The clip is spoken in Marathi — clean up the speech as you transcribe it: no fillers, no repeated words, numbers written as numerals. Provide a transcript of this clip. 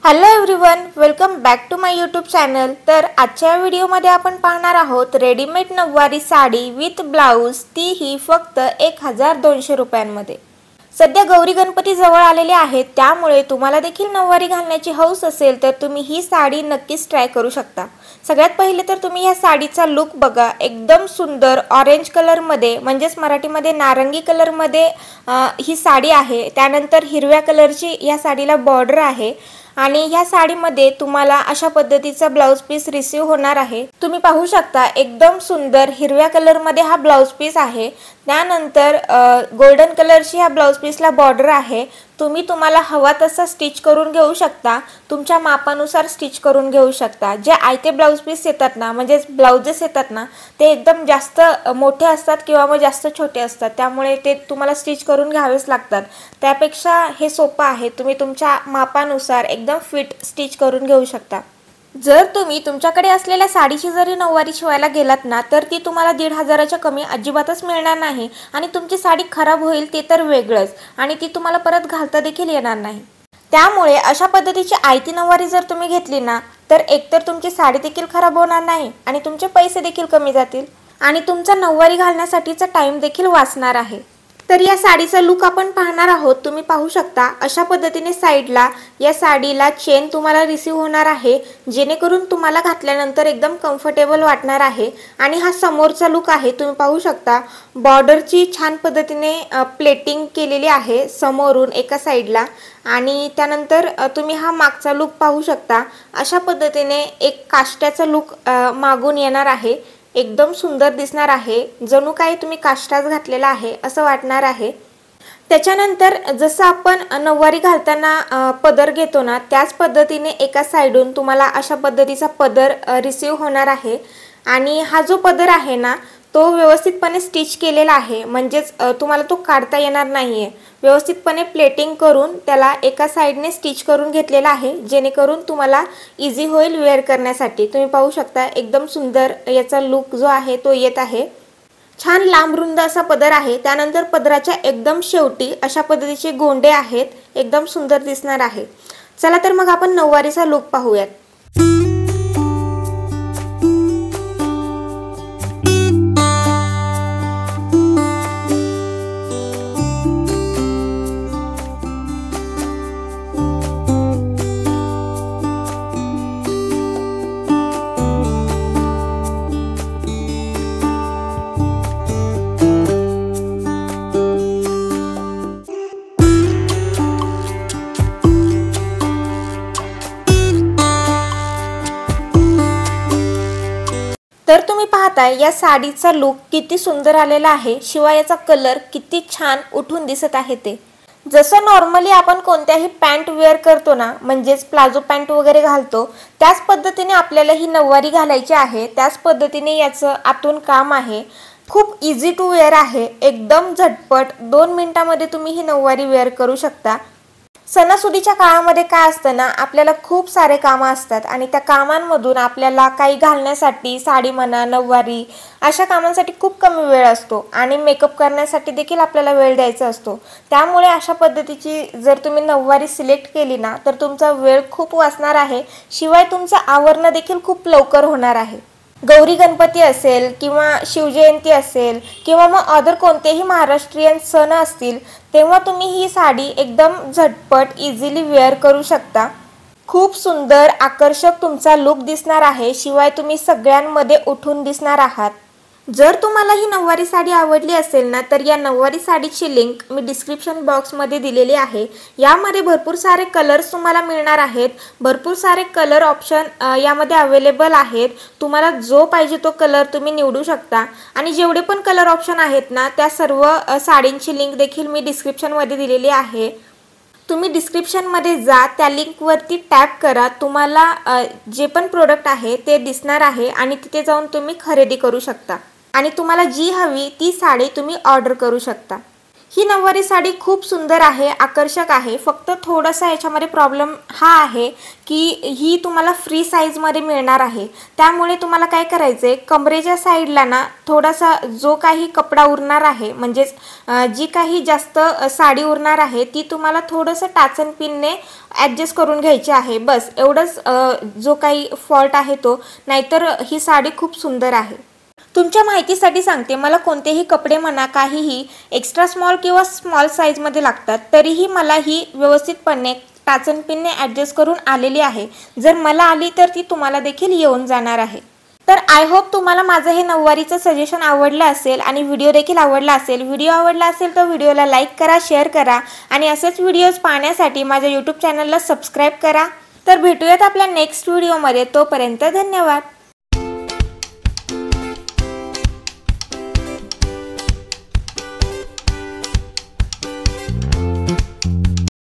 Hello everyone, welcome back to my YouTube channel. तर आजच्या व्हिडिओमध्ये आपण पाहणार आहोत रेडीमेड नऊवारी साडी विथ ब्लाऊज, तीही फक्त 1200 रुपयांमध्ये। सध्या गौरी गणपती जवळ आलेले आहेत, त्यामुळे तुम्हाला देखील नऊवारी घालण्याची हौस असेल तर तुम्ही ही साडी नक्कीच ट्राय करू शकता। सगळ्यात पहिले तर तुम्ही या साडीचा लुक बघा, एकदम सुंदर ऑरेंज कलर मध्ये म्हणजेच मराठीमध्ये नारंगी कलर मध्ये ही साडी आहे। त्यानंतर हिरव्या कलरची या साडीला बॉर्डर आहे आणि या साडीमध्ये तुम्हाला अशा पद्धतीचा ब्लाउज पीस रिसीव होणार आहे। तुम्ही पाहू शकता एकदम सुंदर हिरव्या कलर मध्ये हा ब्लाउज पीस आहे। त्यानंतर गोल्डन कलरची हा ब्लाउज पीसला बॉर्डर आहे। तुम्हाला हवा तसा स्टिच करून घेऊ शकता, तुमच्या मापानुसार स्टिच करून घेऊ शकता। जे आयते ब्लाउज पीस येतात ना, म्हणजे ब्लाउजेस येतात ना, ते एकदम जास्त मोठे असतात किंवा मग जास्त छोटे असतात, त्यामुळे ते तुम्हाला स्टिच करून घ्यावेच लागतात। त्यापेक्षा हे सोपं आहे, तुम्ही तुमच्या मापानुसार एकदम फिट स्टिच करून घेऊ शकता। जर तुम्ही तुमच्याकडे असलेल्या साडीची जरी नऊवारी शिवायला गेलात ना, तर ती तुम्हाला 1500च्या कमी अजिबातच मिळणार नाही आणि तुमची साडी खराब होईल ते तर वेगळंच, आणि ती तुम्हाला परत घालता देखील येणार नाही। त्यामुळे अशा पद्धतीची आयती नऊवारी जर तुम्ही घेतली ना, तर एकतर तुमची साडी देखील खराब होणार नाही आणि तुमचे पैसे देखील कमी जातील आणि तुमचा नऊवारी घालण्यासाठीचा टाइम देखील वाचणार आहे। तर या साडीचा लुक आपण पाहणार आहोत। तुम्ही पाहू शकता अशा पद्धतीने साइडला या साडीला चेन तुम्हाला रिसीव होणार आहे, जेणेकरून तुम्हाला घातल्यानंतर एकदम कम्फर्टेबल वाटणार आहे। आणि हा समोरचा लुक आहे, तुम्ही पाहू शकता बॉर्डरची छान पद्धतीने प्लेटिंग केलेली आहे समोरून एका साइडला, आणि त्यानंतर तुम्ही हा मागचा लुक पाहू शकता। अशा पद्धतीने एक काष्ट्याचा लुक मागून येणार आहे, एकदम सुंदर दिसणार आहे, जणू काही तुम्ही काष्टाच घातलेला आहे असं वाटणार आहे। त्याच्यानंतर जसं आपण नऊवारी घालताना पदर घेतो ना, त्याच पद्धतीने एका साइडून तुम्हाला अशा पद्धतीचा पदर रिसीव होणार आहे। आणि हा जो पदर आहे ना, तो व्यवस्थितपणे स्टिच केलेला आहे, म्हणजेच तुम्हाला तो काढता येणार नाहीये। व्यवस्थितपणे प्लेटिंग करून त्याला एका साइडने स्टिच करून घेतलेला आहे, जेणेकरून तुम्हाला इझी होईल वेअर करण्यासाठी। तुम्ही पाहू शकता एकदम सुंदर याचा लुक जो आहे तो येत आहे। छान लांब रुंद असा पदर आहे। त्यानंतर पदराच्या एकदम शेवटी अशा पद्धतीचे गोंडे आहेत, एकदम सुंदर दिसणार आहे। चला तर मग आपण नऊवारीचा लुक पाहूयात। तर तुम्ही पाहताय या साडीचा लुक किती सुंदर आलेला आहे, शिवाय याचा कलर किती छान उठून दिसत आहे। ते जसं नॉर्मली आपण कोणत्याही पॅन्ट वेअर करतो ना, म्हणजेच प्लाझो पॅन्ट वगैरे घालतो, त्याच पद्धतीने आपल्याला ही नऊवारी घालायची आहे। त्याच पद्धतीने याचं आतून काम आहे, खूप इझी टू वेअर आहे, एकदम झटपट 2 मिनिटांमध्ये तुम्ही ही नऊवारी वेअर करू शकता। सणासुदीच्या काळामध्ये काय असतं ना, आपल्याला खूप सारे कामं असतात आणि त्या कामांमधून आपल्याला काही घालण्यासाठी साडी म्हणा, नऊवारी अशा कामांसाठी खूप कमी वेळ असतो आणि मेकअप करण्यासाठी देखील आपल्याला वेळ द्यायचा असतो। त्यामुळे अशा पद्धतीची जर तुम्ही नऊवारी सिलेक्ट केली ना, तर तुमचा वेळ खूप वाचणार आहे, शिवाय तुमचं आवरणं देखील खूप लवकर होणार आहे। गौरी गणपती असेल किंवा शिवजयंती असेल किंवा मग अदर कोणतेही महाराष्ट्रीयन सण असतील, तेव्हा तुम्ही ही साडी एकदम झटपट इझिली वेअर करू शकता। खूप सुंदर आकर्षक तुमचा लुक दिसणार आहे, शिवाय तुम्ही सगळ्यांमध्ये उठून दिसणार आहात। जर तुम्हाला ही नऊवारी साडी आवडली असेल ना, तर या नऊवारी साडीची लिंक मी डिस्क्रिप्शन बॉक्समध्ये दिलेली आहे। यामध्ये भरपूर सारे कलर्स तुम्हाला मिळणार आहेत, भरपूर सारे कलर ऑप्शन यामध्ये अवेलेबल आहेत। तुम्हाला जो पाहिजे तो कलर तुम्ही निवडू शकता आणि जेवढे पण कलर ऑप्शन आहेत ना, त्या सर्व साडींची लिंक देखील मी डिस्क्रिप्शनमध्ये दिलेली आहे। तुम्ही डिस्क्रिप्शनमध्ये जा, त्या लिंकवरती टॅप करा, तुम्हाला जे पण प्रोडक्ट आहे ते दिसणार आहे आणि तिथे जाऊन तुम्ही खरेदी करू शकता आणि तुम्हाला जी हवी ती साडी तुम्ही ऑर्डर करू शकता। ही नऊवारी साडी खूप सुंदर आहे, आकर्षक आहे। फक्त थोडासा याच्यामध्ये प्रॉब्लेम हा आहे की ही तुम्हाला फ्री साईजमध्ये मिळणार आहे। त्यामुळे तुम्हाला काय करायचं आहे, कमरेच्या साईडला ना थोडासा जो काही कपडा उरणार आहे, म्हणजे जी काही जास्त साडी उरणार आहे ती तुम्हाला थोडंसं टाचन पिनने ॲडजस्ट करून घ्यायची आहे। बस एवढंच जो काही फॉल्ट आहे तो, नाहीतर ही साडी खूप सुंदर आहे। तुमच्या माहितीसाठी सांगते, मला कोणतेही कपडे म्हणा काहीही एक्स्ट्रा स्मॉल किंवा स्मॉल साईजमध्ये लागतात, तरीही मला ही व्यवस्थितपणे टाचन पिनने ॲडजस्ट करून आलेली आहे। जर मला आली तर ती तुम्हाला देखील येऊन जाणार आहे। तर आय होप तुम्हाला माझं हे नऊवारीचं सजेशन आवडलं असेल आणि व्हिडिओ देखील आवडला असेल। व्हिडिओ आवडला असेल तर व्हिडिओला लाईक करा, शेअर करा आणि असेच व्हिडिओज पाहण्यासाठी माझ्या यूट्यूब चॅनलला सबस्क्राईब करा। तर भेटूयात आपल्या नेक्स्ट व्हिडिओमध्ये, तोपर्यंत धन्यवाद।